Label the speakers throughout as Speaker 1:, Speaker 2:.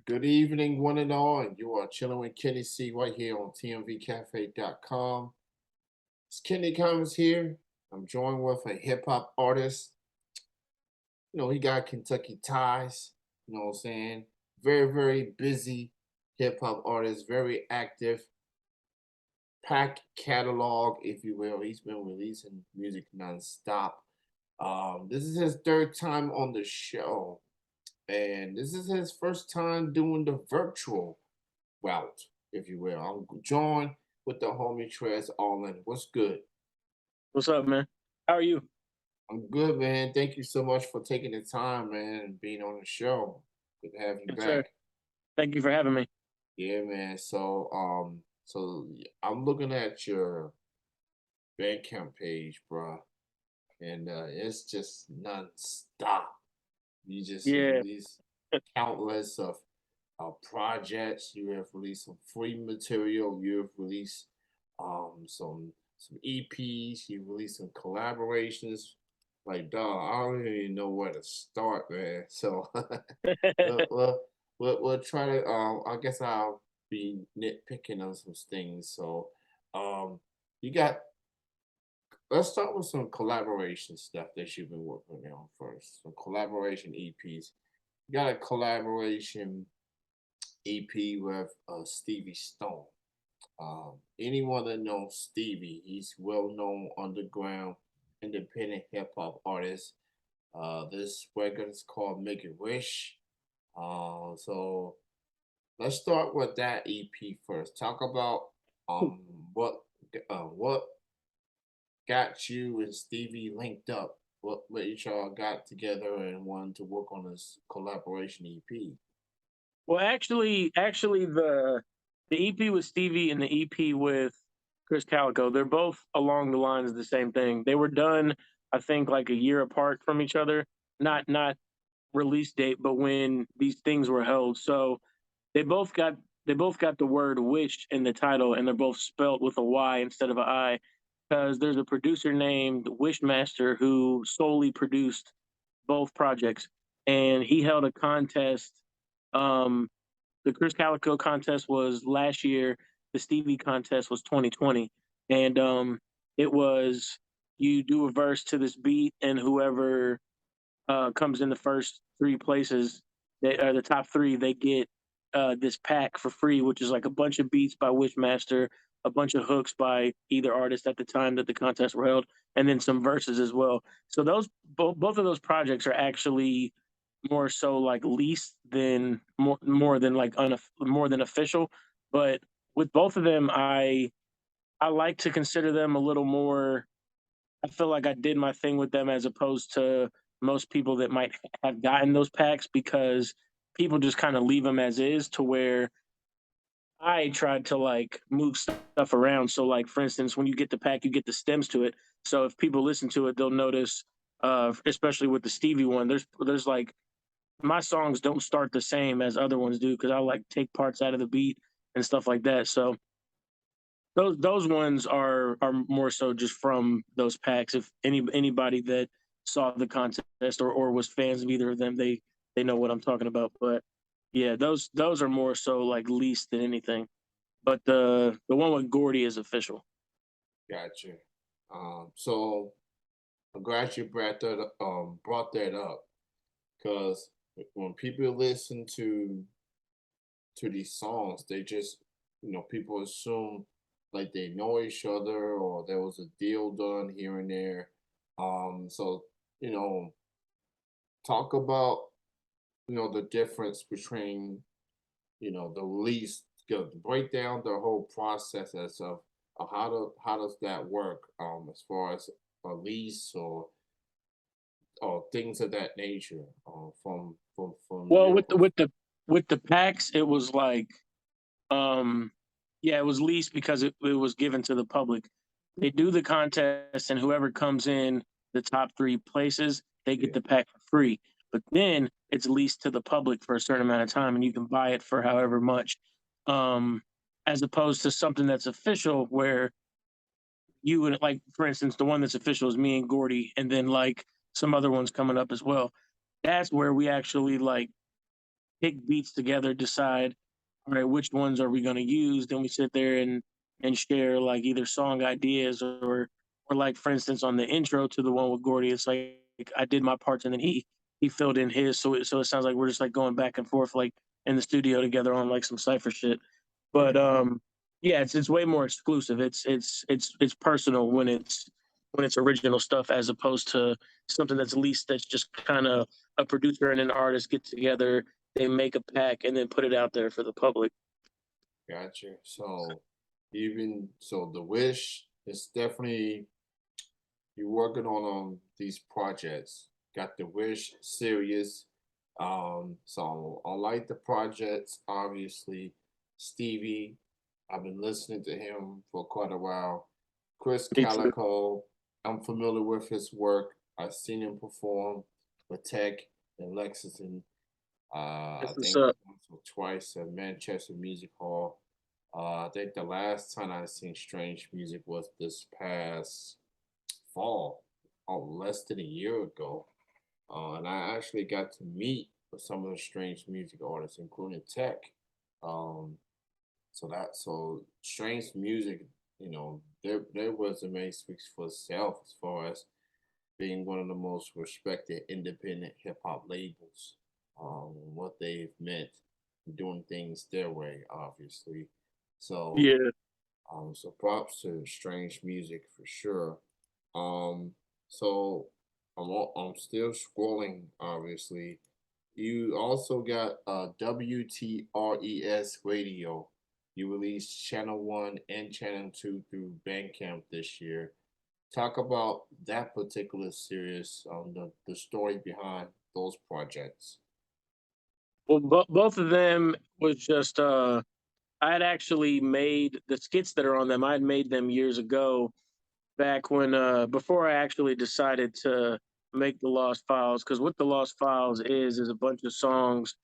Speaker 1: Good evening, one and all. And you are chilling with Kenny C right here on TMVCafe.com. It's Kenny Combs here. I'm joined with a hip hop artist. He got Kentucky ties. You know what I'm saying? Very, very busy hip hop artist, very active, packed catalog, if you will. He's been releasing music nonstop. This is his third time on the show, and this is his first time doing the virtual route, if you will. I'm joined with the homie Trez Aurland. What's good?
Speaker 2: What's up, man? How are you?
Speaker 1: I'm good, man. Thank you so much for taking the time, man, and being on the show. Good to have you
Speaker 2: Yes, sir.
Speaker 1: back.
Speaker 2: Thank you for having me.
Speaker 1: Yeah, man. I'm looking at your Bandcamp page, bro, and it's just nonstop. You just
Speaker 2: Yeah.
Speaker 1: release countless of projects. You have released some free material. You have released some EPs. You released some collaborations. Like, dog, I don't even know where to start, man. So we'll, we'll, we'll try to. I guess I'll be nitpicking on some things. So, um, you got. Let's start with some collaboration stuff that you've been working on first. Some collaboration EPs. You got a collaboration EP with Stevie Stone. Anyone that knows Stevie, he's well known underground independent hip hop artist. This record is called Make It Wish. So let's start with that EP first. Talk about what got you and Stevie linked up. What made y'all got together and wanted to work on this collaboration EP?
Speaker 2: Well, actually, the EP with Stevie and the EP with Chris Calico, they're both along the lines of the same thing. They were done, I think, like a year apart from each other. Not release date, but when these things were held. So they both got they both got the word "wish" in the title, and they're both spelt with a Y instead of a I, because there's a producer named Wishmaster who solely produced both projects, and he held a contest. Um, the Chris Calico contest was last year. The Stevie contest was 2020, and it was you do a verse to this beat, and whoever comes in the first three places, they are the top three. They get this pack for free, which is like a bunch of beats by Wishmaster, a bunch of hooks by either artist at the time that the contests were held, and then some verses as well. So both of those projects are actually more so like leased than more than like more than official. But with both of them, I like to consider them a little more. I feel like I did my thing with them as opposed to most people that might have gotten those packs because people just kind of leave them as is to where I tried to like move stuff around. So like for instance, when you get the pack, you get the stems to it. So if people listen to it, they'll notice especially with the Stevie one, there's like my songs don't start the same as other ones do because I like take parts out of the beat and stuff like that. So those ones are more so just from those packs. If anybody that saw the contest or was fans of either of them, they know what I'm talking about. But yeah, those are more so like leased than anything. But the one with Gordy is official.
Speaker 1: Gotcha. So I'm glad you brought that up because when people listen to these songs, they just people assume like they know each other or there was a deal done here and there. So you know, talk about the difference between the lease. Break down the whole process as of how does that work as far as a lease or things of that nature from
Speaker 2: Well,
Speaker 1: your
Speaker 2: with the packs, it was like um yeah, it was leased because it was given to the public. They do the contest, and whoever comes in the top three places, they get
Speaker 1: yeah.
Speaker 2: the pack for free. But then it's leased to the public for a certain amount of time, and you can buy it for however much. Um, as opposed to something that's official, where you would like, for instance, the one that's official is me and Gordy, and then like some other ones coming up as well. That's where we actually like pick beats together, decide, all right, which ones are we going to use? Then we sit there and share like either song ideas or like for instance on the intro to the one with Gordy, it's like I did my parts and then he filled in his, so it sounds like we're just like going back and forth like in the studio together on like some cipher shit. But yeah, it's way more exclusive. It's personal when it's original stuff as opposed to something that's leased that's just kind of a producer and an artist get together, they make a pack and then put it out there for the public.
Speaker 1: Gotcha. So even so, the wish is definitely you're working on these projects. Got the wish serious. So I like the projects. Obviously, Stevie. I've been listening to him for quite a while. Chris
Speaker 2: Me too.
Speaker 1: Calico. I'm familiar with his work. I've seen him perform with Tech and Lexington. I
Speaker 2: That's what's
Speaker 1: think
Speaker 2: up.
Speaker 1: once or twice at Manchester Music Hall. I think the last time I seen Strange Music was this past fall, oh, less than a year ago. And I actually got to meet with some of the Strange Music artists, including Tech. Um, so Strange Music, their resume speaks for itself as far as being one of the most respected independent hip hop labels. What they've meant doing things their way, obviously. So,
Speaker 2: Yeah.
Speaker 1: so props to Strange Music for sure. Um, so I'm still scrolling. Obviously, you also got WTRES Radio. You released Channel One and Channel Two through Bandcamp this year. Talk about that particular series, the story behind those projects.
Speaker 2: Well, both of them was just I had actually made the skits that are on them. I had made them years ago, back when before I actually decided to make the Lost Files. Because what the Lost Files is a bunch of songs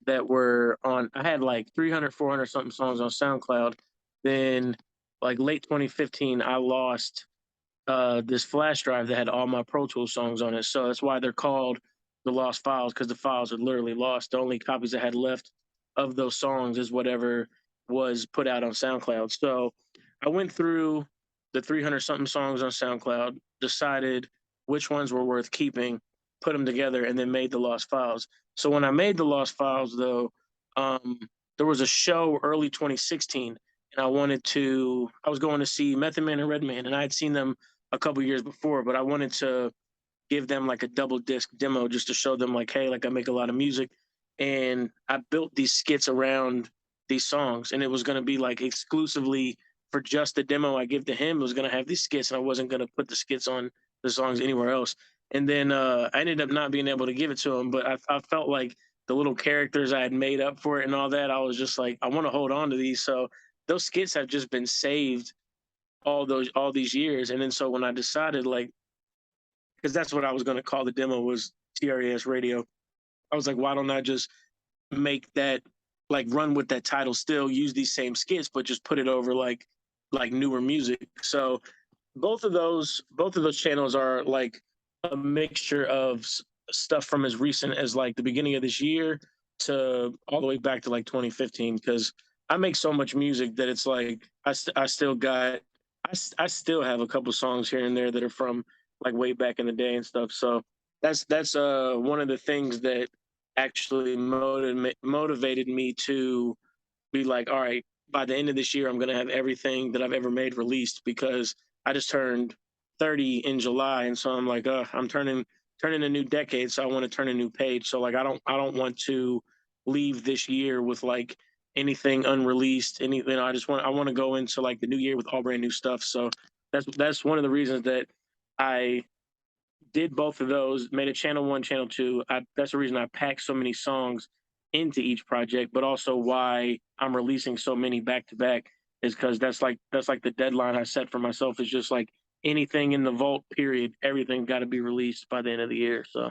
Speaker 2: that were on. I had like 300, 400 something songs on SoundCloud. Then, like late 2015, I lost this flash drive that had all my Pro Tools songs on it. So that's why they're called the Lost Files, because the files are literally lost. The only copies I had left of those songs is whatever was put out on SoundCloud. So I went through the 300 something songs on SoundCloud, decided which ones were worth keeping, put them together, and then made the Lost Files. So when I made the Lost Files, though, um, there was a show early 2016, and I was going to see Method Man and Redman, and I had seen them a couple years before, but I wanted to give them like a double disc demo just to show them like, hey, like I make a lot of music, and I built these skits around these songs, and it was going to be like exclusively for just the demo I give to him. It was going to have these skits, and I wasn't going to put the skits on the songs anywhere else. And then I ended up not being able to give it to him, but I felt like the little characters I had made up for it and all that, I was just like, I want to hold on to these. So those skits have just been saved all these years. And then so when I decided like, because that's what I was going to call the demo was TRES Radio, I was like, why don't I just make that, like run with that title still, use these same skits, but just put it over like newer music. So both of those channels are like a mixture of stuff from as recent as like the beginning of this year to all the way back to like 2015, because I make so much music that it's like I still got I still have a couple songs here and there that are from like way back in the day and stuff. So that's one of the things that actually motivated me to be like, all right, by the end of this year, I'm going to have everything that I've ever made released, because I just turned 30 in July. And so I'm like, I'm turning a new decade. So I want to turn a new page. So like, I don't want to leave this year with like anything unreleased. I want to go into like the new year with all brand new stuff. So that's one of the reasons that I did both of those, made a channel one, channel two. That's the reason I packed so many songs into each project, but also why I'm releasing so many back to back is because that's like the deadline I set for myself is just like anything in the vault period, everything got to be released by the end of the year. So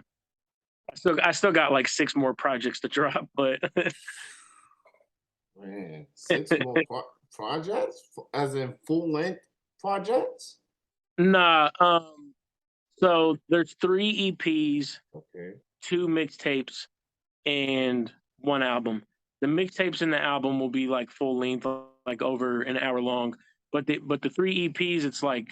Speaker 2: I still got like six more projects to drop, but
Speaker 1: Man, six more projects, as in full length projects.
Speaker 2: nah. So there's three EPs,
Speaker 1: Okay.
Speaker 2: two mixtapes, and one album. The mixtapes in the album will be like full length, like over an hour long. But the three EPs, it's like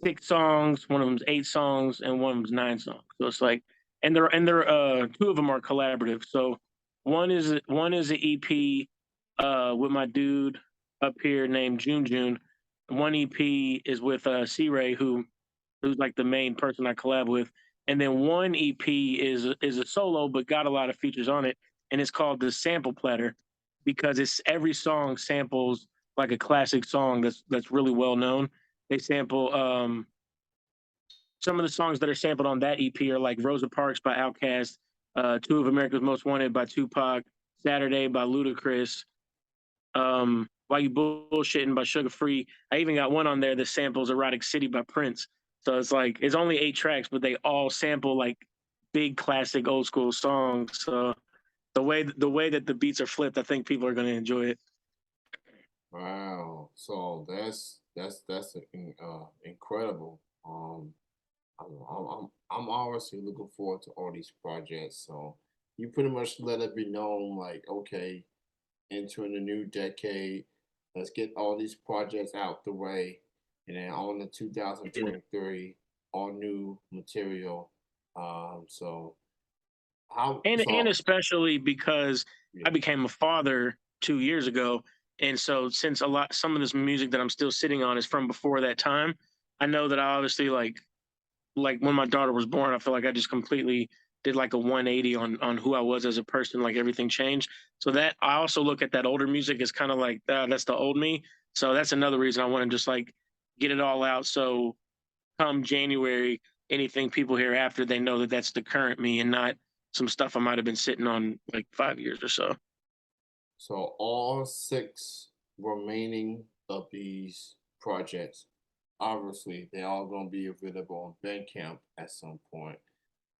Speaker 2: 6 songs. One of them's 8 songs, and one of them's 9 songs. So it's like, and they're two of them are collaborative. So one is an EP with my dude up here named June. One EP is with C Ray, who's like the main person I collab with. And then one EP is a solo, but got a lot of features on it, and it's called the Sample Platter because it's every song samples like a classic song that's really well known. They sample some of the songs that are sampled on that EP are like Rosa Parks by Outkast, Two of America's Most Wanted by Tupac, Saturday by Ludacris, Why You Bullshitting by Sugar Free. I even got one on there that samples Erotic City by Prince. So it's like it's only 8 tracks, but they all sample like big classic old school songs. So the way that the beats are flipped, I think people are gonna enjoy it.
Speaker 1: Wow. So that's incredible. I'm obviously looking forward to all these projects. So you pretty much let it be known, like, okay, entering a new decade, let's get all these projects out the way, and then on to
Speaker 2: Yeah.
Speaker 1: 2023, all new material. So how
Speaker 2: And
Speaker 1: so
Speaker 2: especially because
Speaker 1: yeah.
Speaker 2: I became a father 2 years ago, and so since some of this music that I'm still sitting on is from before that time, I know that I obviously like when my daughter was born, I feel like I just completely did like a 180 on who I was as a person. Like everything changed. So that I also look at that older music as kind of like that's the old me. So that's another reason I want to just like get it all out. So come January, anything people hear after, they know that that's the current me and not some stuff I might have been sitting on like 5 years or so.
Speaker 1: So all six remaining of these projects, obviously, they're all going to be available on Bandcamp at some point.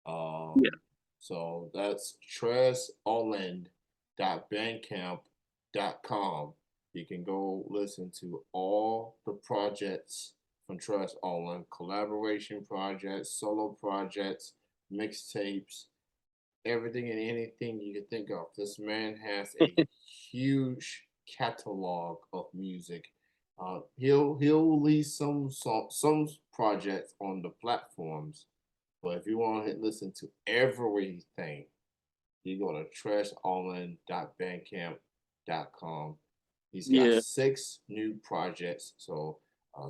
Speaker 2: Yeah.
Speaker 1: So that's tresorland.bandcamp.com. You can go listen to all the projects from Tress Orland, collaboration projects, solo projects, mixtapes, everything and anything you can think of. This man has a huge catalog of music. He'll release some projects on the platforms, but if you want to listen to everything, you go to tresorland.bandcamp.com. He's got
Speaker 2: Yeah.
Speaker 1: 6 new projects, so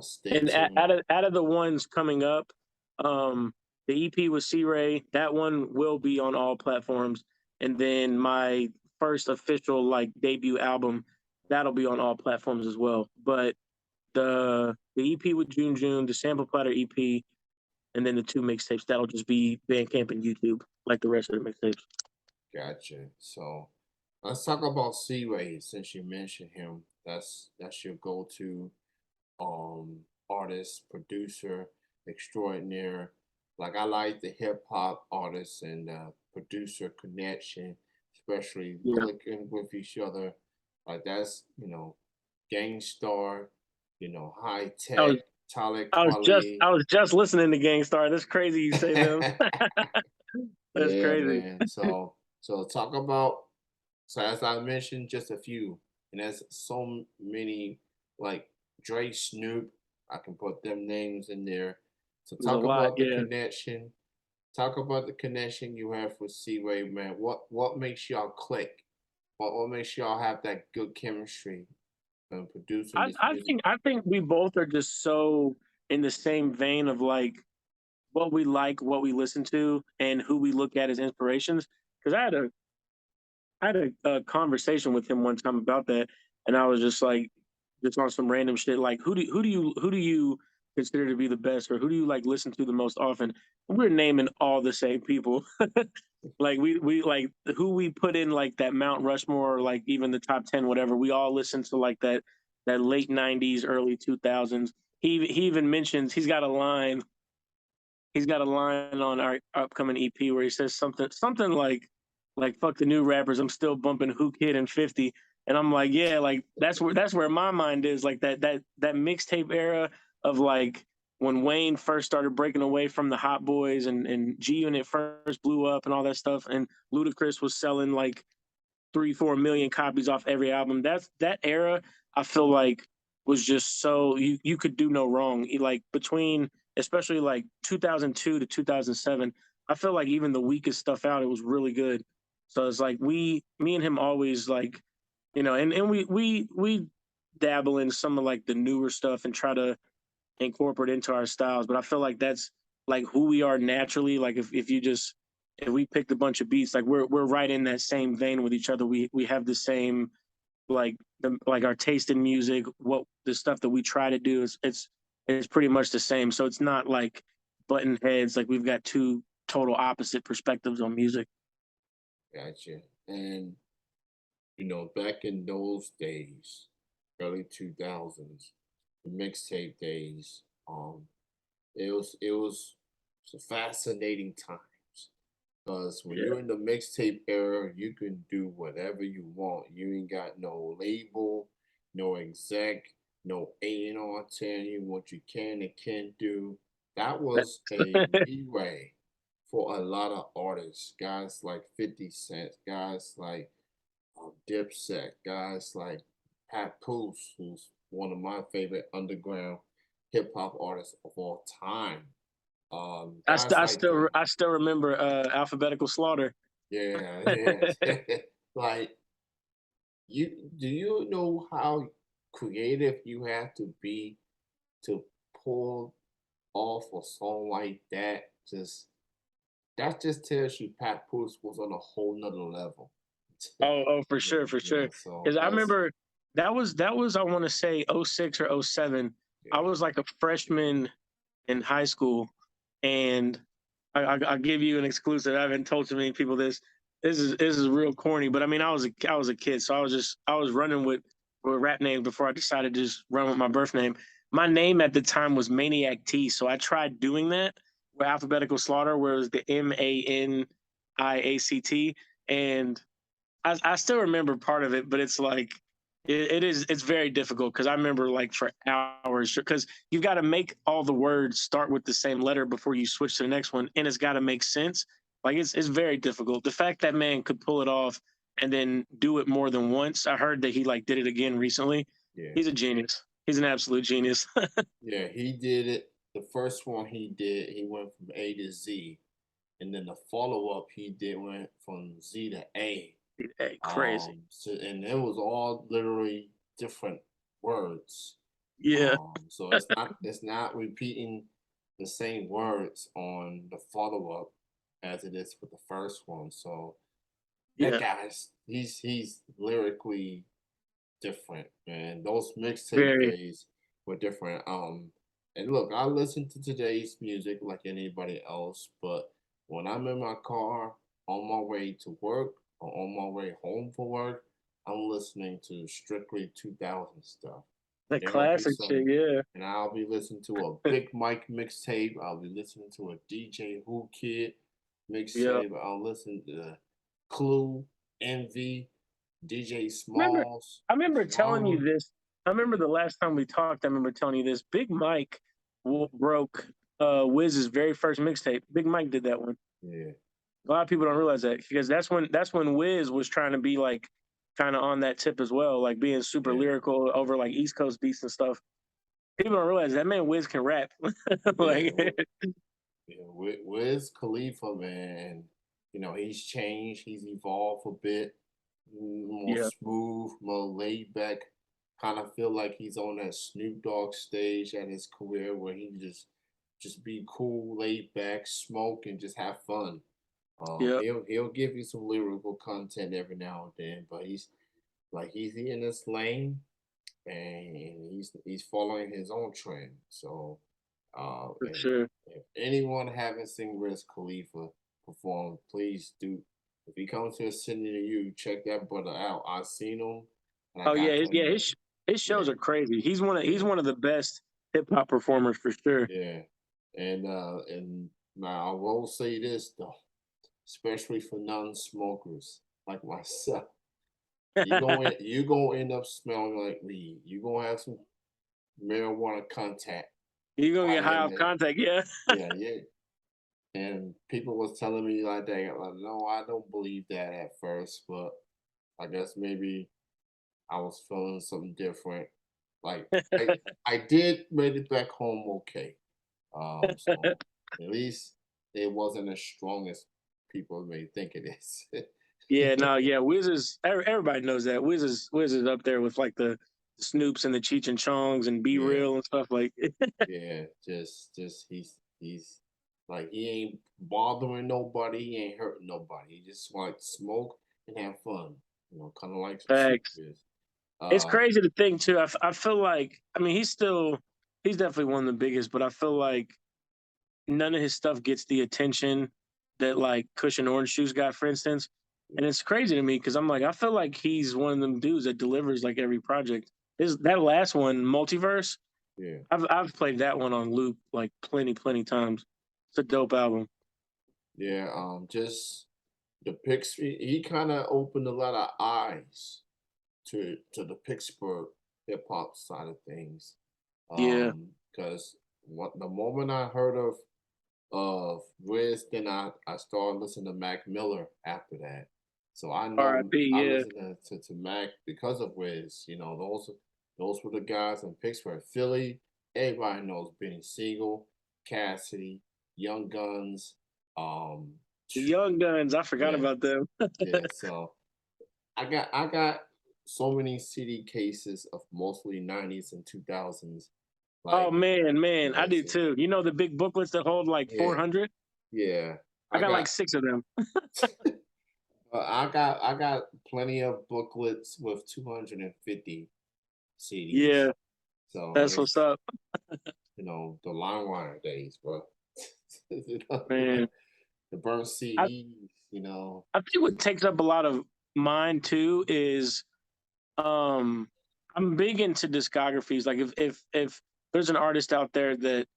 Speaker 1: stay
Speaker 2: And
Speaker 1: tuned.
Speaker 2: out of the ones coming up, um, the EP with C Ray, that one will be on all platforms. And then my first official like debut album, that'll be on all platforms as well. But the EP with June, the Sample Platter EP, and then the 2 mixtapes, that'll just be Bandcamp and YouTube, like the rest of the mixtapes.
Speaker 1: Gotcha. So let's talk about C-Ray since you mentioned him. That's your go-to artist, producer, extraordinaire. Like I like the hip hop artists and producer connection, especially
Speaker 2: Yeah.
Speaker 1: clicking with each other. Like that's Gangstar, high
Speaker 2: I
Speaker 1: tech,
Speaker 2: was
Speaker 1: Talib
Speaker 2: I was just
Speaker 1: Kweli.
Speaker 2: I was just listening to Gangstar. That's crazy you say them. That's
Speaker 1: Yeah,
Speaker 2: crazy.
Speaker 1: man. So talk about, so as I mentioned, just a few, and there's so many, like Dre, Snoop. I can put them names in there. So
Speaker 2: There's a
Speaker 1: talk
Speaker 2: lot,
Speaker 1: about the
Speaker 2: yeah.
Speaker 1: connection. Talk about the connection you have with C-Wave, man. What makes y'all click? What makes y'all have that good chemistry when producing
Speaker 2: I
Speaker 1: this
Speaker 2: I
Speaker 1: music?
Speaker 2: think I think we both are just so in the same vein of like, what we listen to, and who we look at as inspirations. Because I had a conversation with him one time about that, and I was just like, just on some random shit, like who do you consider to be the best, or who do you like listen to the most often? And we're naming all the same people. Like we like who we put in like that Mount Rushmore, or like even the top 10, whatever. We all listen to like that late '90s, early 2000s. He even mentions he's got a line on our upcoming EP where he says something like fuck the new rappers, I'm still bumping Who Kid and 50. And I'm like, yeah, like that's where my mind is, like that mixtape era of like when Wayne first started breaking away from the Hot Boys, and G Unit first blew up and all that stuff, and Ludacris was selling like 3-4 million copies off every album. That era. I feel like was just so you could do no wrong. Like between especially like 2002 to 2007, I feel like even the weakest stuff out, it was really good. So it's like me and him always like, and we dabble in some of like the newer stuff and try to incorporate into our styles. But I feel like that's like who we are naturally. Like if we picked a bunch of beats, like we're right in that same vein with each other. We have the same like our taste in music, what the stuff that we try to do is it's pretty much the same. So it's not like button heads. Like we've got two total opposite perspectives on music.
Speaker 1: Gotcha. And back in those days, early 2000s, the mixtape days, it was a fascinating time. Because when
Speaker 2: Yeah.
Speaker 1: you're in the mixtape era, you can do whatever you want. You ain't got no label, no exec, no A&R telling you what you can and can't do. That was a leeway for a lot of artists, guys like 50 Cent, guys like Dipset, guys like Pat Poose, who's one of my favorite underground hip hop artists of all time. Guys like that.
Speaker 2: I still remember alphabetical slaughter.
Speaker 1: Yeah, yeah. Like do you know how creative you have to be to pull off a song like that? That just tells you Pat Poose was on a whole nother level.
Speaker 2: Oh, for
Speaker 1: Yeah,
Speaker 2: sure, for sure.
Speaker 1: yeah. So
Speaker 2: Because I
Speaker 1: that's
Speaker 2: remember that was I want to say '06 or '07. I
Speaker 1: yeah,
Speaker 2: was like a freshman in high school, and I'll give you an exclusive. I haven't told too many people this. This is real corny, but I mean, I was a kid, so I was running with rap names before I decided to just run with my birth name. My name at the time was Maniac T, so I tried doing that with alphabetical slaughter, where it was the Maniact, and I still remember part of it, but it's like it's very difficult because I remember like for hours because you've got to make all the words start with the same letter before you switch to the next one, and it's got to make sense. Like it's very difficult. The fact that man could pull it off and then do it more than once. I heard that he like did it again recently.
Speaker 1: yeah,
Speaker 2: He's a genius. He's an absolute genius.
Speaker 1: yeah. He did it. The first one he did, he went from A to Z, and then the follow up he did went from Z to A.
Speaker 2: Hey, crazy.
Speaker 1: So and it was all literally different words.
Speaker 2: Yeah,
Speaker 1: So it's not repeating the same words on the follow up as it is with the first one. So that
Speaker 2: yeah,
Speaker 1: guy's he's lyrically different, man. Those mixtape
Speaker 2: very.
Speaker 1: days were different. And look, I listen to today's music like anybody else, but when I'm in my car on my way to work or on my way home from work, I'm listening to strictly 2000 stuff.
Speaker 2: The
Speaker 1: There'll be
Speaker 2: classic shit.
Speaker 1: some,
Speaker 2: Yeah,
Speaker 1: and I'll be listening to a Big Mike mixtape. I'll be listening to a DJ Who Kid
Speaker 2: yeah.
Speaker 1: mixtape. I'll listen to Clue, Envy, DJ
Speaker 2: Remember,
Speaker 1: Smalls,
Speaker 2: I remember telling you
Speaker 1: Drama.
Speaker 2: this. I remember
Speaker 1: Yeah,
Speaker 2: the last time we talked. I remember telling you this. Big Mike broke Wiz's very first mixtape. Big Mike did that one.
Speaker 1: yeah,
Speaker 2: A lot of people don't realize that because that's when Wiz was trying to be like kind of on that tip as well, like being super
Speaker 1: yeah,
Speaker 2: lyrical over like East Coast beats and stuff. People don't realize that man Wiz can rap.
Speaker 1: yeah.
Speaker 2: Like,
Speaker 1: Yeah. Wiz Khalifa, man, he's changed. He's evolved a bit, more
Speaker 2: yeah,
Speaker 1: smooth, more laid back. Kind of feel like he's on that Snoop Dogg stage at his career where he just be cool, laid back, smoke, and just have fun.
Speaker 2: yeah,
Speaker 1: He'll give you some lyrical content every now and then, but he's in this lane and he's following his own trend. So,
Speaker 2: for
Speaker 1: and
Speaker 2: sure.
Speaker 1: if anyone haven't seen Wiz Khalifa perform, please do. If he comes to a city near you, check that brother out. I've seen him, and I
Speaker 2: Oh yeah,
Speaker 1: gotta tell you,
Speaker 2: his shows
Speaker 1: yeah,
Speaker 2: are crazy. He's
Speaker 1: yeah,
Speaker 2: one of the best hip hop performers for sure.
Speaker 1: yeah, and now I will say this though, especially for non-smokers like myself. You gonna end up smelling like weed. You gonna have some marijuana contact
Speaker 2: You're gonna
Speaker 1: while
Speaker 2: get
Speaker 1: you're
Speaker 2: high
Speaker 1: in
Speaker 2: off
Speaker 1: there.
Speaker 2: contact, yeah.
Speaker 1: Yeah, yeah. And people was telling me like that, like, no, I don't believe that at first, but I guess maybe I was feeling something different. Like I did made it back home okay. So at least it wasn't as strong as people may think it is.
Speaker 2: Yeah, no, yeah, Wiz is everybody knows that Wiz is up there with like the Snoops and the Cheech and Chongs and Be
Speaker 1: Yeah,
Speaker 2: Real and stuff like.
Speaker 1: yeah. Just he's like he ain't bothering nobody. He ain't hurting nobody. He just like smoke and have fun. Kind of like some Snoop
Speaker 2: Facts.
Speaker 1: is.
Speaker 2: It's
Speaker 1: Uh,
Speaker 2: crazy to think too. I feel like I mean he's definitely one of the biggest, but I feel like none of his stuff gets the attention that like Cushion Orange Shoes got, for instance. And it's crazy to me because I'm like, I feel like he's one of them dudes that delivers like every project. His that last one, Multiverse,
Speaker 1: yeah,
Speaker 2: I've played that one on loop like plenty times. It's a dope album.
Speaker 1: yeah. Just the Picks. He kind of opened a lot of eyes to the Pittsburgh hip hop side of things.
Speaker 2: Yeah.
Speaker 1: Because what the moment I heard of Riz, then I started listening to Mac Miller after that. So I know
Speaker 2: R.I.P.
Speaker 1: I
Speaker 2: Yeah.
Speaker 1: listened to Mac because of Wiz. Those were the guys in Pittsburgh. Philly, everybody knows Benny Siegel, Cassidy, Young Guns. Um,
Speaker 2: The Young Guns, I forgot
Speaker 1: yeah,
Speaker 2: about them.
Speaker 1: yeah. So I got so many CD cases of mostly 90s and 2000s.
Speaker 2: Oh
Speaker 1: Like,
Speaker 2: man, I
Speaker 1: yeah,
Speaker 2: do
Speaker 1: so
Speaker 2: too. You know the big booklets that hold like
Speaker 1: yeah,
Speaker 2: 400?
Speaker 1: yeah.
Speaker 2: I
Speaker 1: I
Speaker 2: got
Speaker 1: got
Speaker 2: like 6 of them.
Speaker 1: I got plenty of booklets with 250 CDs.
Speaker 2: Yeah,
Speaker 1: So
Speaker 2: that's what's
Speaker 1: it's
Speaker 2: up,
Speaker 1: the LimeWire days, bro.
Speaker 2: man.
Speaker 1: The burnt
Speaker 2: I
Speaker 1: CDs.
Speaker 2: I think what takes up a lot of mine too is um I'm big into discographies. Like if there's an artist out there that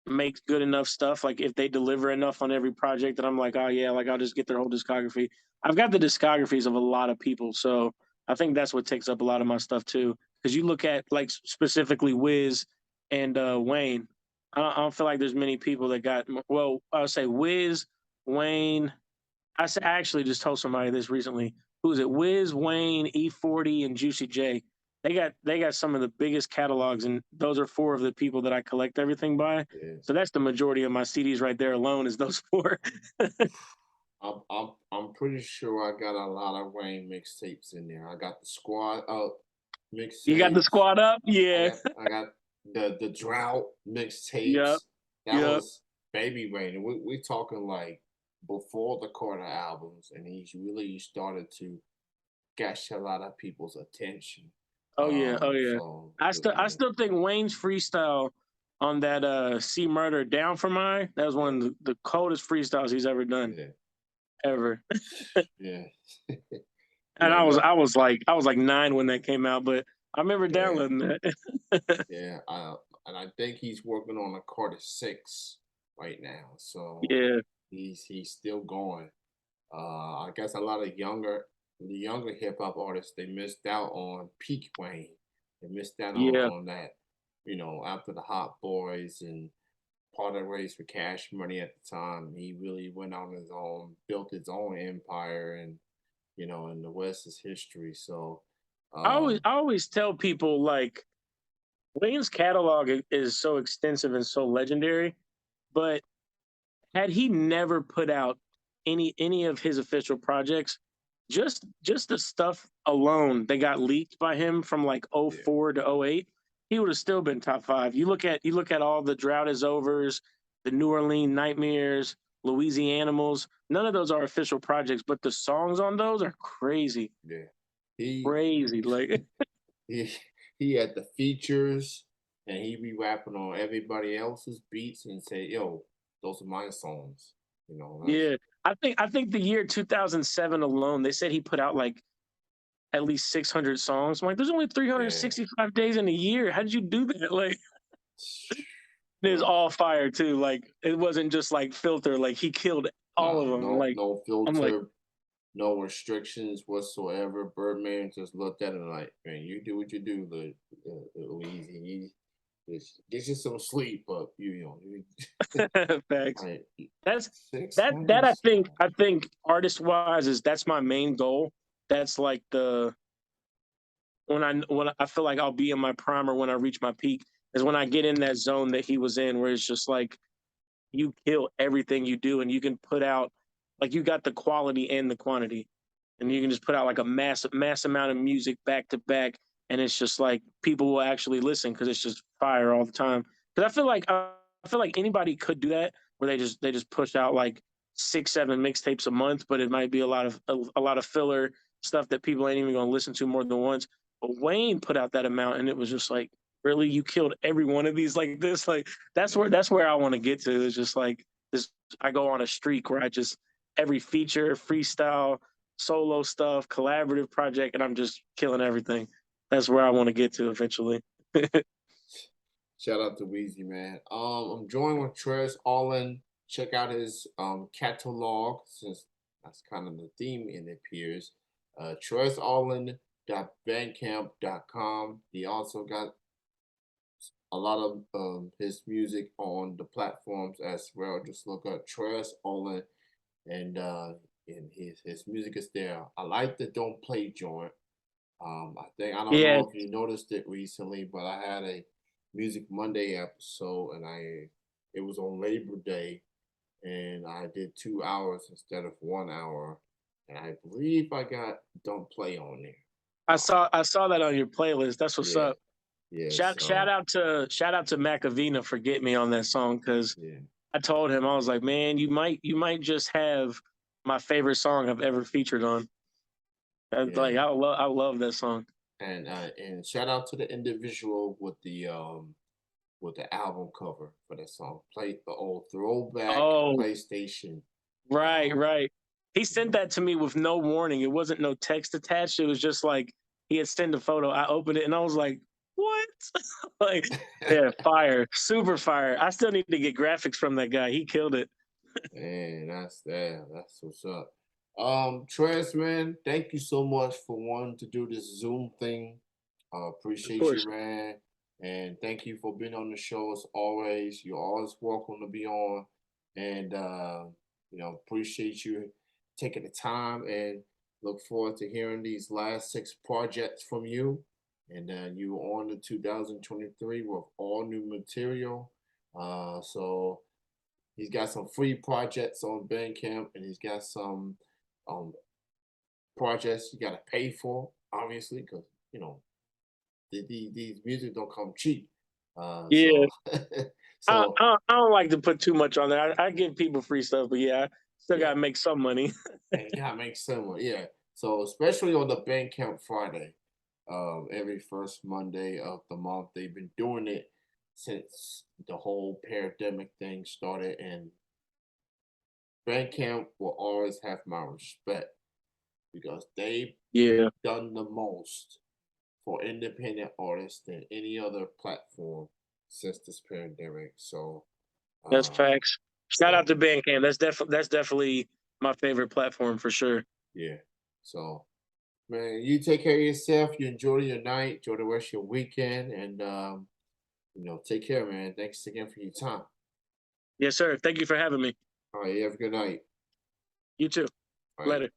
Speaker 2: makes good enough stuff, like if they deliver enough on every project that I'm like, oh yeah, like I'll just get their whole discography. I've got the discographies of a lot of people, so I think that's what takes up a lot of my stuff too. Because you look at like specifically Wiz and Wayne, I don't feel like there's many people that got. Well, I'll say Wiz, Wayne. I actually just told somebody this recently. Who is it? Wiz, Wayne, E40, and Juicy J. They got some of the biggest catalogs, and those are 4 of the people that I collect everything by.
Speaker 1: Yeah.
Speaker 2: So that's the majority of my CDs right there alone is those 4.
Speaker 1: I'm pretty sure I got a lot of Wayne mixtapes in there. I got the Squad Up
Speaker 2: You got the
Speaker 1: mixtapes.
Speaker 2: squad up?
Speaker 1: I
Speaker 2: Yeah.
Speaker 1: got I got the Drought
Speaker 2: Yep.
Speaker 1: mixtapes. That
Speaker 2: Yep.
Speaker 1: was Baby Wayne. And we're talking like before the Carter albums, and he's really started to catch a lot of people's attention.
Speaker 2: Oh yeah. Oh yeah.
Speaker 1: So
Speaker 2: I
Speaker 1: yeah,
Speaker 2: still think Wayne's freestyle on that C Murder Down for Mine, that was one
Speaker 1: yeah,
Speaker 2: of the coldest freestyles he's ever done.
Speaker 1: yeah,
Speaker 2: Ever.
Speaker 1: yeah,
Speaker 2: And
Speaker 1: yeah.
Speaker 2: I was like 9 when that came out, but I remember
Speaker 1: Yeah,
Speaker 2: downloading that.
Speaker 1: yeah. And I think he's working on a Carter 6 right now. So
Speaker 2: Yeah.
Speaker 1: he's still going. I guess a lot of the younger hip hop artists, they missed out on peak Wayne. They missed out
Speaker 2: Yeah.
Speaker 1: on that, after the Hot Boys and part of the race for Cash Money at the time. He really went on his own, built his own empire, and the West is history. So,
Speaker 2: I
Speaker 1: um,
Speaker 2: always tell people like Wayne's catalog is so extensive and so legendary, but had he never put out any of his official projects, just the stuff alone that got leaked by him from like
Speaker 1: yeah,
Speaker 2: '04 to '08, he would have still been top 5. You look at all the Drought is Overs, the New Orleans Nightmares, Louisianimals. None of those are official projects, but the songs on those are crazy.
Speaker 1: yeah. He
Speaker 2: Crazy. Like
Speaker 1: he he had the features, and he be rapping on everybody else's beats and say, "Yo, those are my songs." That's
Speaker 2: yeah. I think the year 2007 alone, they said he put out like at least 600 songs. I'm like, there's only
Speaker 1: yeah.
Speaker 2: 365 days in a year. How did you do that? Like, it was
Speaker 1: Bro,
Speaker 2: all fire too. Like, it wasn't just like filter. Like, he killed all of
Speaker 1: nah,
Speaker 2: them.
Speaker 1: no,
Speaker 2: Like,
Speaker 1: no
Speaker 2: I'm like,
Speaker 1: filter, no restrictions whatsoever. Birdman just looked at it like, man, you do what you do, Louise. Just get you some sleep, but
Speaker 2: facts.
Speaker 1: like
Speaker 2: That's
Speaker 1: six
Speaker 2: that.
Speaker 1: hundred
Speaker 2: That
Speaker 1: songs.
Speaker 2: I think artist wise is that's my main goal. that's like the when I feel like I'll be in my prime or when I reach my peak is when I get in that zone that he was in, where it's just like you kill everything you do, and you can put out like you got the quality and the quantity, and you can just put out like a mass amount of music back to back, and it's just like people will actually listen because it's just fire all the time. Because I feel like anybody could do that where they just push out like 6 7 mixtapes a month, but it might be a lot of filler stuff that people ain't even gonna listen to more than once. But Wayne put out that amount, and it was just like, really, you killed every one of these like this. Like that's where I want to get to. It's just like this. I go on a streak where I just every feature, freestyle, solo stuff, collaborative project, and I'm just killing everything. That's where I want to get to eventually.
Speaker 1: Shout out to Weezy, man. I'm joined with Trez Aurland. Check out his catalog since that's kind of the theme it appears. TrezAurland.bandcamp.com. He also got a lot of his music on the platforms as well. Just look up Trez Aurland and his music is there. I like the Don't Play joint. I don't
Speaker 2: Yeah,
Speaker 1: know if you noticed it recently, but I had a Music Monday episode, and it was on Labor Day, and I did 2 hours instead of 1 hour, and I believe I got Don't Play on there.
Speaker 2: I saw that on your playlist. That's what's
Speaker 1: Yeah,
Speaker 2: up.
Speaker 1: yeah.
Speaker 2: Shout out to Macavina for getting me on that song because
Speaker 1: Yeah,
Speaker 2: I told him I was like, man, you might just have my favorite song I've ever featured on. Like
Speaker 1: yeah.
Speaker 2: I love that song.
Speaker 1: And shout out to the individual with the album cover for that song. Play the old throwback
Speaker 2: Oh,
Speaker 1: PlayStation.
Speaker 2: right,
Speaker 1: Um,
Speaker 2: right. He
Speaker 1: you
Speaker 2: sent
Speaker 1: know,
Speaker 2: that to me with no warning. It wasn't no text attached. It was just like he had sent a photo. I opened it and I was like, "What?" Like, yeah, fire, super fire. I still need to get graphics from that guy. He killed it.
Speaker 1: Man, that's that. That's what's up. Trez, man, thank you so much for wanting to do this Zoom thing.
Speaker 2: Of
Speaker 1: Appreciate you,
Speaker 2: course.
Speaker 1: man. And thank you for being on the show as always. You're always welcome to be on. And appreciate you taking the time and look forward to hearing these last 6 projects from you. And you on to 2023 with all new material. So he's got some free projects on Bandcamp, and he's got some um, projects you got to pay for, obviously, because you know these music don't come cheap.
Speaker 2: Yeah,
Speaker 1: So, so
Speaker 2: I don't like to put too much on there. I give people free stuff, but yeah, I still
Speaker 1: yeah,
Speaker 2: gotta make some money.
Speaker 1: and you gotta make similar, yeah. So especially on the Bandcamp Friday, every first Monday of the month, they've been doing it since the whole pandemic thing started, and Bandcamp will always have my respect because they've
Speaker 2: Yeah,
Speaker 1: done the most for independent artists than any other platform since this pandemic.
Speaker 2: that's
Speaker 1: Uh,
Speaker 2: facts. Shout out
Speaker 1: so
Speaker 2: to Bandcamp. That's definitely my favorite platform for sure.
Speaker 1: yeah. So man, you take care of yourself. You enjoy your night. Enjoy the rest of your weekend, and take care, man. Thanks again for your time.
Speaker 2: Yes, sir. Thank you for having me.
Speaker 1: All right, you have a good night.
Speaker 2: You too.
Speaker 1: All right.
Speaker 2: Later.